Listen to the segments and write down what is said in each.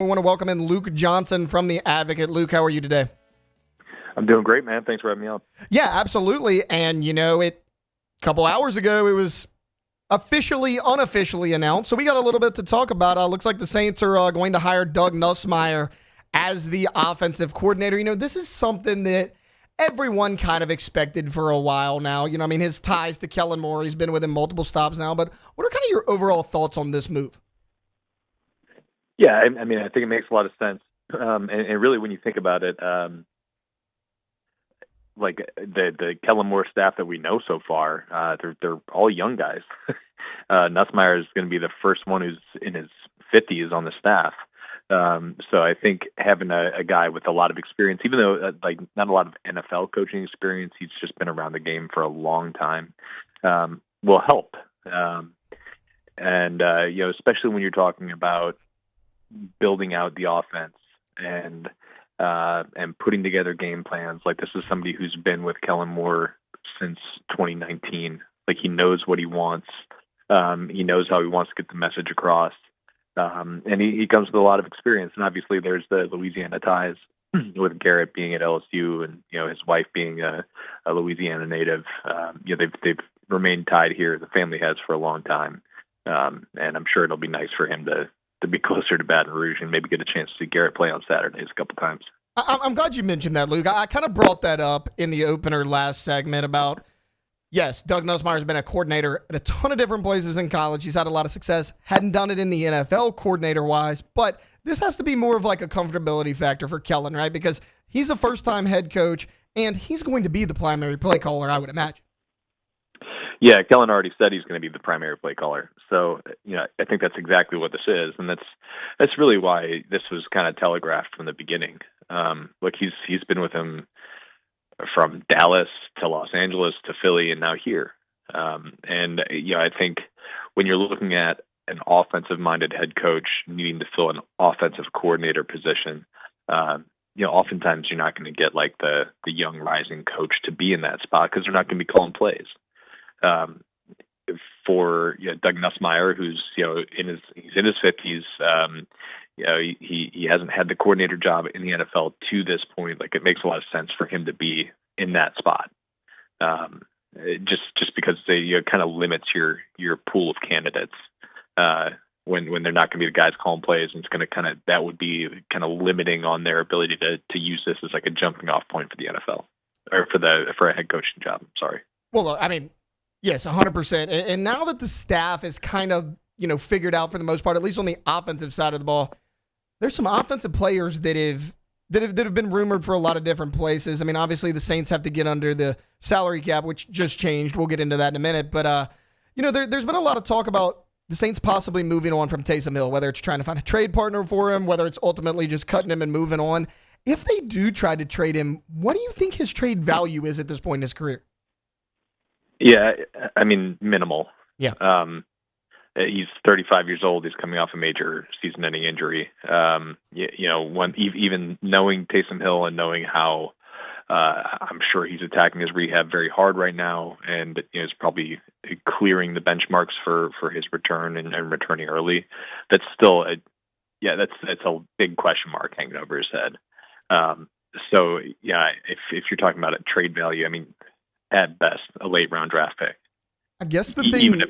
We want to welcome in Luke Johnson from The Advocate. Luke, how are you today? I'm doing great, man. Thanks for having me on. Yeah, absolutely. And, a couple hours ago, it was unofficially announced. So we got a little bit to talk about. Looks like the Saints are going to hire Doug Nussmeier as the offensive coordinator. This is something that everyone kind of expected for a while now. His ties to Kellen Moore, he's been with him multiple stops now. But what are kind of your overall thoughts on this move? Yeah, I think it makes a lot of sense. And really, when you think about it, like the Kellen Moore staff that we know so far, they're all young guys. Nussmeier is going to be the first one who's in his 50s on the staff. So I think having a guy with a lot of experience, even though not a lot of NFL coaching experience, he's just been around the game for a long time, will help. Especially when you're talking about building out the offense and putting together game plans. Like, this is somebody who's been with Kellen Moore since 2019. Like, he knows what he wants. He knows how he wants to get the message across. And he comes with a lot of experience. And obviously there's the Louisiana ties with Garrett being at LSU and, his wife being a Louisiana native. They've remained tied here. The family has for a long time. And I'm sure it'll be nice for him to be closer to Baton Rouge and maybe get a chance to see Garrett play on Saturdays a couple times. I'm glad you mentioned that, Luke. I kind of brought that up in the opener last segment about, yes, Doug Nussmeier has been a coordinator at a ton of different places in college. He's had a lot of success. Hadn't done it in the NFL coordinator-wise, but this has to be more of like a comfortability factor for Kellen, right? Because he's a first-time head coach, and he's going to be the primary play caller, I would imagine. Yeah, Kellen already said he's going to be the primary play caller. So, I think that's exactly what this is. And that's really why this was kind of telegraphed from the beginning. Look, he's been with him from Dallas to Los Angeles to Philly and now here. I think when you're looking at an offensive-minded head coach needing to fill an offensive coordinator position, oftentimes you're not going to get like the young rising coach to be in that spot because they're not going to be calling plays. For Doug Nussmeier, who's he's in his 50s, he hasn't had the coordinator job in the NFL to this point. Like, it makes a lot of sense for him to be in that spot. Just because it kind of limits your pool of candidates when they're not going to be the guys calling plays, and it's going to that would be kind of limiting on their ability to use this as like a jumping off point for the NFL or for a head coaching job. Sorry. Well, yes, 100%. And now that the staff is kind of, figured out for the most part, at least on the offensive side of the ball, there's some offensive players that have been rumored for a lot of different places. Obviously the Saints have to get under the salary cap, which just changed. We'll get into that in a minute. But, there's been a lot of talk about the Saints possibly moving on from Taysom Hill, whether it's trying to find a trade partner for him, whether it's ultimately just cutting him and moving on. If they do try to trade him, what do you think his trade value is at this point in his career? Yeah, minimal. Yeah. He's 35 years old. He's coming off a major season-ending injury. Even knowing Taysom Hill and knowing how I'm sure he's attacking his rehab very hard right now, and is probably clearing the benchmarks for his return and returning early. That's still that's a big question mark hanging over his head. If you're talking about a trade value, at best, a late round draft pick. I guess the thing, even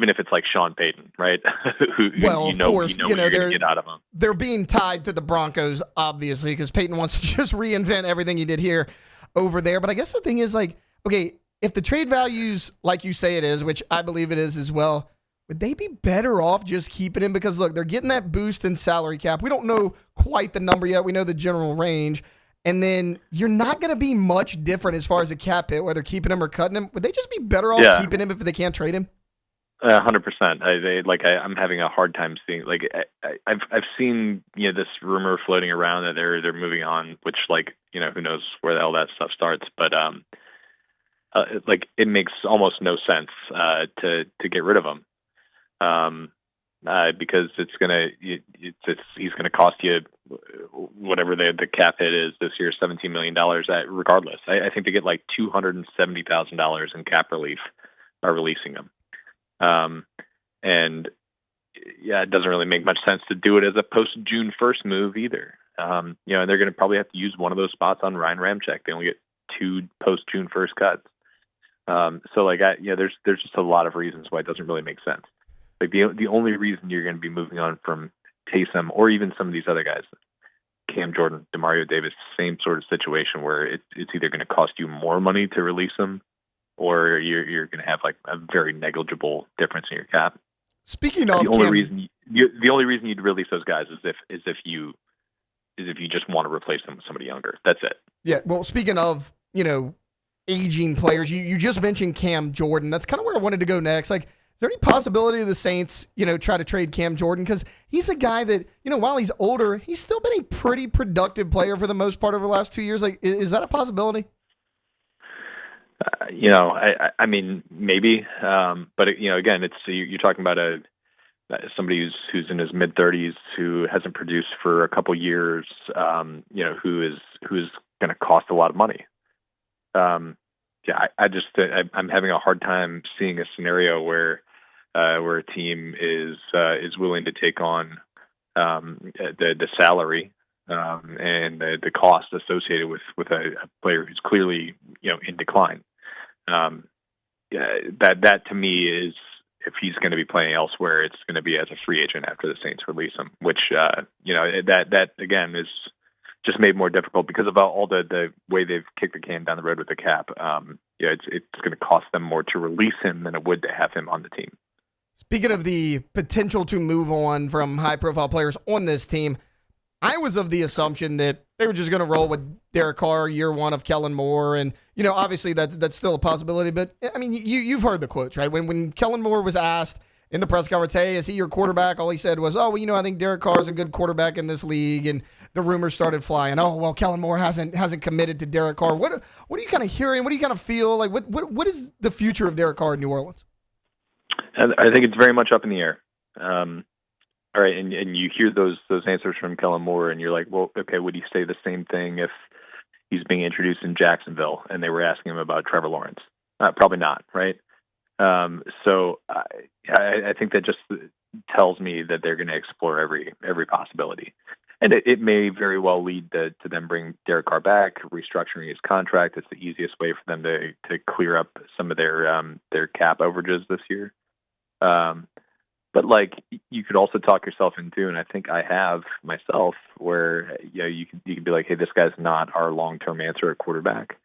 if it's like Sean Payton, right? Of course, what you're going to get out of him. They're being tied to the Broncos, obviously, because Payton wants to just reinvent everything he did here over there. But I guess the thing is, if the trade value's like you say it is, which I believe it is as well, would they be better off just keeping him? Because look, they're getting that boost in salary cap. We don't know quite the number yet. We know the general range. And then you're not going to be much different as far as the cap hit, whether keeping him or cutting him. Would they just be better off keeping him if they can't trade him? 100%. I'm having a hard time seeing. I've seen this rumor floating around that they're moving on, which who knows where the hell that stuff starts. But it makes almost no sense to get rid of him. Because he's gonna cost you whatever the cap hit is this year, $17 million. Regardless, I think they get like $270,000 in cap relief by releasing him. And yeah, it doesn't really make much sense to do it as a post June 1st move either. You know, and they're going to probably have to use one of those spots on Ryan Ramczyk. They only get 2 post June 1st cuts. So like, there's just a lot of reasons why it doesn't really make sense. Like the only reason you're going to be moving on from Taysom or even some of these other guys, Cam Jordan, Demario Davis, same sort of situation where it's either going to cost you more money to release them, or you're going to have like a very negligible difference in your cap. Speaking of the only reason you'd release those guys is if you just want to replace them with somebody younger. That's it. Yeah. Well, speaking of, aging players, you just mentioned Cam Jordan. That's kind of where I wanted to go next. Like, is there any possibility the Saints, try to trade Cam Jordan? Because he's a guy that, while he's older, he's still been a pretty productive player for the most part over the last 2 years. Like, is that a possibility? I mean, maybe. But, again, you're talking about somebody who's in his mid-30s who hasn't produced for a couple years, who's going to cost a lot of money. I'm having a hard time seeing a scenario where a team is willing to take on the salary and the cost associated with a player who's clearly in decline. That to me is, if he's going to be playing elsewhere, it's going to be as a free agent after the Saints release him, which that again is just made more difficult because of all the way they've kicked the can down the road with the cap. It's going to cost them more to release him than it would to have him on the team. Speaking of the potential to move on from high-profile players on this team, I was of the assumption that they were just going to roll with Derek Carr, year one of Kellen Moore, and obviously that's still a possibility. But I mean, you've heard the quotes, right? When Kellen Moore was asked in the press conference, "Hey, is he your quarterback?" All he said was, "Oh, well, I think Derek Carr is a good quarterback in this league," and the rumors started flying. Oh, well, Kellen Moore hasn't committed to Derek Carr. What are you kind of hearing? What do you kind of feel like? What is the future of Derek Carr in New Orleans? I think it's very much up in the air. All right, and you hear those answers from Kellen Moore, and you're like, well, okay, would he say the same thing if he's being introduced in Jacksonville and they were asking him about Trevor Lawrence? Probably not, right? So I think that just tells me that they're going to explore every possibility. And it may very well lead to them bring Derek Carr back, restructuring his contract. It's the easiest way for them to clear up some of their cap overages this year. But like, you could also talk yourself into, and I think I have myself, where you can be like, hey, this guy's not our long-term answer at quarterback.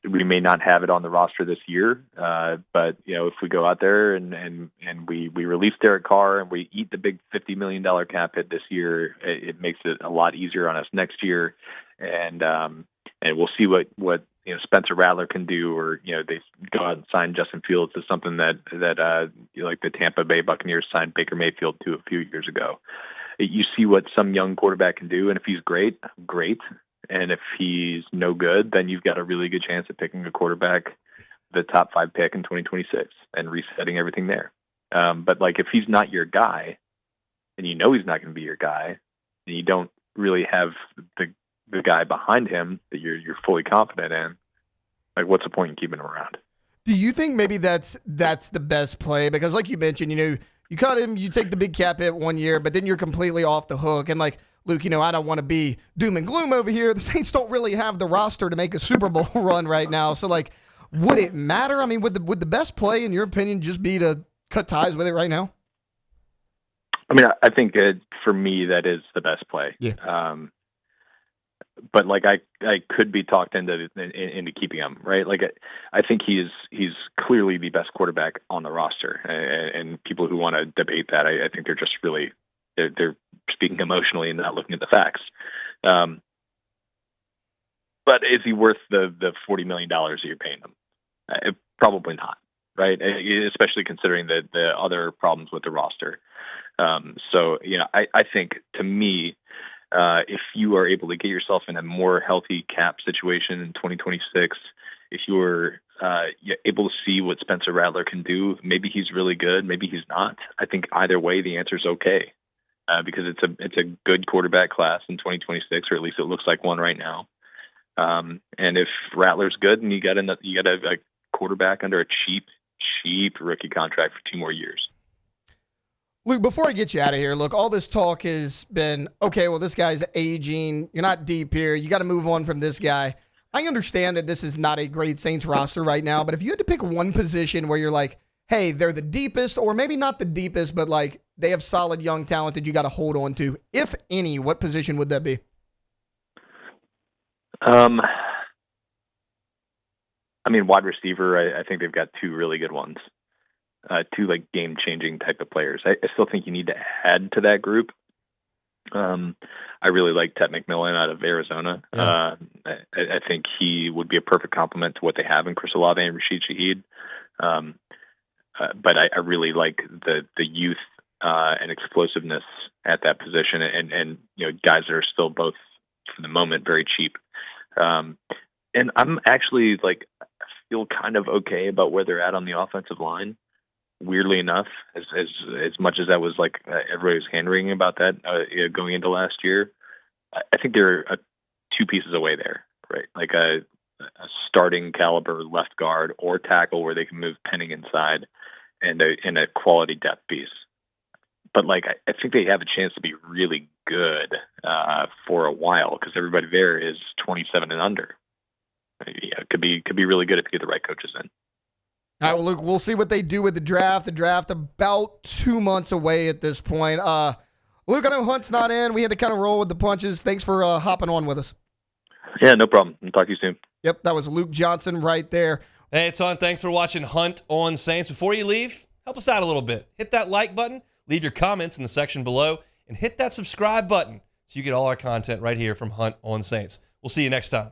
We may not have it on the roster this year, but if we go out there and we release Derek Carr and we eat the big $50 million cap hit this year, it makes it a lot easier on us next year, and we'll see what Spencer Rattler can do, or they go out and sign Justin Fields to something that like the Tampa Bay Buccaneers signed Baker Mayfield to a few years ago. You see what some young quarterback can do, and if he's great. And if he's no good, then you've got a really good chance of picking a quarterback, the top 5 pick in 2026, and resetting everything there. But like, if he's not your guy, and he's not going to be your guy, and you don't really have the guy behind him that you're fully confident in, like, what's the point in keeping him around? Do you think maybe that's the best play? Because like you mentioned, you cut him, you take the big cap hit 1 year, but then you're completely off the hook. And like, Luke, I don't want to be doom and gloom over here. The Saints don't really have the roster to make a Super Bowl run right now. So, like, would it matter? I mean, would the best play, in your opinion, just be to cut ties with it right now? I mean, I think for me, that is the best play. Yeah. But like, I could be talked into keeping him, right? Like, I think he's clearly the best quarterback on the roster, and people who want to debate that, I think they're just really they're speaking emotionally and not looking at the facts. But is he worth the $40 million that you're paying him? Probably not, right? Especially considering the other problems with the roster. So I think, to me, if you are able to get yourself in a more healthy cap situation in 2026, if you're able to see what Spencer Rattler can do, maybe he's really good, maybe he's not. I think either way, the answer is okay, because it's a good quarterback class in 2026, or at least it looks like one right now. And if Rattler's good, and you got a quarterback under a cheap rookie contract for 2 more years. Luke, before I get you out of here, look, all this talk has been, okay, well, this guy's aging. You're not deep here. You got to move on from this guy. I understand that this is not a great Saints roster right now, but if you had to pick one position where you're like, hey, they're the deepest, or maybe not the deepest, but like they have solid young talent that you got to hold on to, if any, what position would that be? I mean, wide receiver, I think they've got two really good ones. Two like game-changing type of players. I still think you need to add to that group. I really like Ted McMillan out of Arizona. Yeah. I think he would be a perfect complement to what they have in Chris Olave and Rashid Shaheed. But I really like the youth and explosiveness at that position, and guys that are still both for the moment very cheap. And I'm actually like feel kind of okay about where they're at on the offensive line. Weirdly enough, as much as that was like everybody was hand-wringing about that going into last year, I think they're two pieces away there, right? Like a starting caliber left guard or tackle where they can move Penning inside, and a quality depth piece. But like I think they have a chance to be really good for a while because everybody there is 27 and under. Yeah, it could be really good if you get the right coaches in. All right, well, Luke, we'll see what they do with the draft. The draft about 2 months away at this point. Luke, I know Hunt's not in. We had to kind of roll with the punches. Thanks for hopping on with us. Yeah, no problem. I'll talk to you soon. Yep, that was Luke Johnson right there. Hey, it's Hunt. Thanks for watching Hunt on Saints. Before you leave, help us out a little bit. Hit that like button, leave your comments in the section below, and hit that subscribe button so you get all our content right here from Hunt on Saints. We'll see you next time.